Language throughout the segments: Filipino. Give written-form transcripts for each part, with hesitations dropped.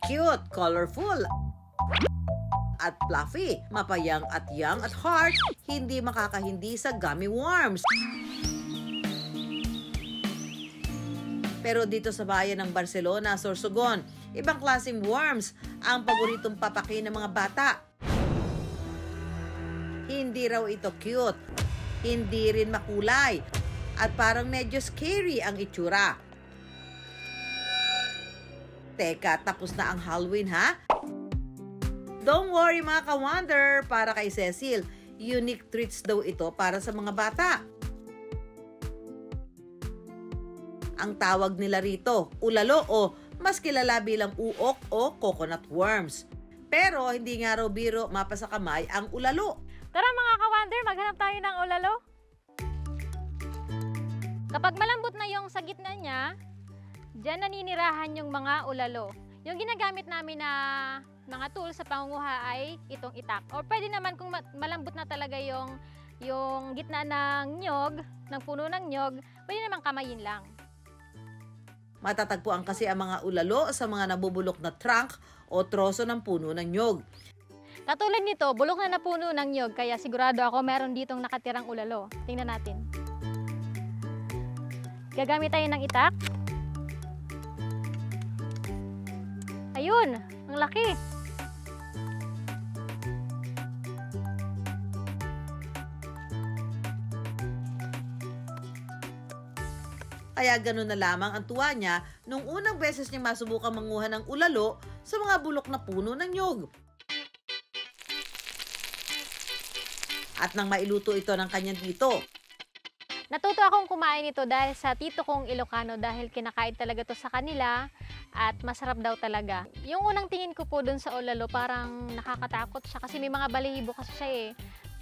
Cute, colorful, at fluffy, mapayang at young at heart, hindi makakahindi sa gummy worms. Pero dito sa bayan ng Barcelona, Sorsogon, ibang klaseng worms ang paboritong papaki ng mga bata. Hindi raw ito cute, hindi rin makulay, at parang medyo scary ang itsura. Teka, tapos na ang Halloween ha? Don't worry mga ka-wonder, para kay Cecil, unique treats daw ito para sa mga bata. Ang tawag nila rito, ulalo o mas kilala bilang uok o coconut worms. Pero hindi nga raw biro mapasa kamay ang ulalo. Tara mga ka-wonder, maghanap tayo ng ulalo. Kapag malambot na yung sa gitna niya, diyan naninirahan yung mga ulalo. Yung ginagamit namin na mga tools sa pangunguha ay itong itak. O pwede naman kung malambot na talaga yung gitna ng nyog, ng puno ng nyog, pwede naman kamayin lang. Matatagpuan kasi ang mga ulalo sa mga nabubulok na trunk o troso ng puno ng nyog. Katulad nito, bulok na puno ng nyog, kaya sigurado ako meron ditong nakatirang ulalo. Tingnan natin. Gagamit tayo ng itak. Ayun, ang laki. Kaya ganun na lamang ang tuwa niya nung unang beses niya masubukan manguha ng ulalo sa mga bulok na puno ng nyog. At nang mailuto ito ng kanyang tito. Natuto akong kumain ito dahil sa tito kong Ilocano dahil kinakain talaga to sa kanila at masarap daw talaga. Yung unang tingin ko po dun sa ulalo parang nakakatakot siya kasi may mga balahibo kasi siya eh.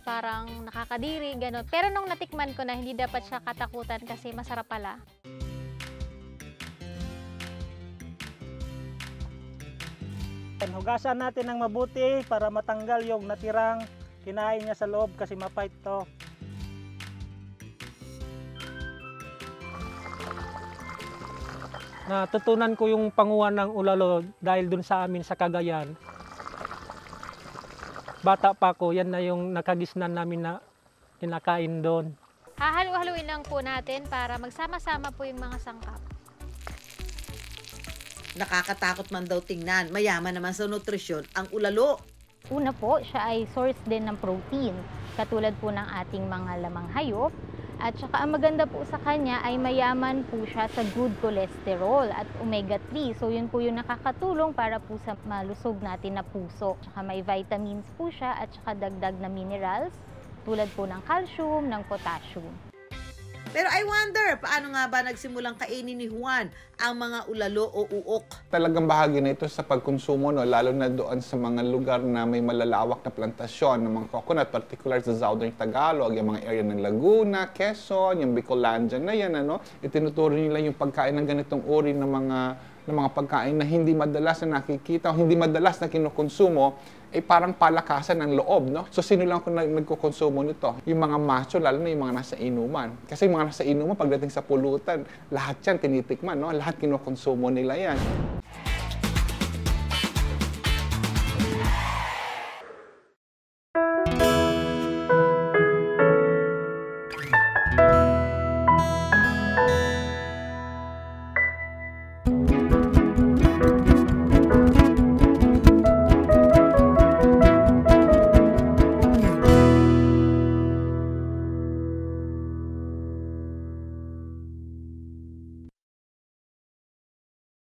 Parang nakakadiri, gano'n. Pero nung natikman ko na, hindi dapat siya katakutan kasi masarap pala. Hugasan natin ng mabuti para matanggal yung natirang kinain niya sa loob kasi mapait to. Natutunan ko yung panguha ng ulalo dahil dun sa amin sa Cagayan. Bata pa ako, yan na yung nakagisnan namin na kinakain doon. Hahalo-haluin lang po natin para magsama-sama po yung mga sangkap. Nakakatakot man daw tingnan, mayaman naman sa nutrisyon ang ulalo. Una po, siya ay source din ng protein, katulad po ng ating mga lamang hayop. At saka ang maganda po sa kanya ay mayaman po siya sa good cholesterol at omega-3. So yun po yung nakakatulong para po sa malusog natin na puso. Saka may vitamins po siya at saka dagdag na minerals tulad po ng calcium, ng potassium. Pero I wonder, paano nga ba nagsimulang kainin ni Juan ang mga ulalo o uok? Talagang bahagi na ito sa pagkonsumo, no? Lalo na doon sa mga lugar na may malalawak na plantasyon ng mga coconut, particular sa Southern Tagalog, yung mga area ng Laguna, Quezon, yung Bicolandia na yan, ano? Itinuturo nila yung pagkain ng ganitong uri ng mga pagkain na hindi madalas na nakikita o hindi madalas na kinukonsumo, ay parang palakasan ng loob, no? So, sino lang kung nagkukonsumo nito? Yung mga macho, lalo na yung mga nasa inuman. Kasi yung mga nasa inuman, pagdating sa pulutan, lahat yan tinitikman, no? Lahat kinukonsumo nila yan.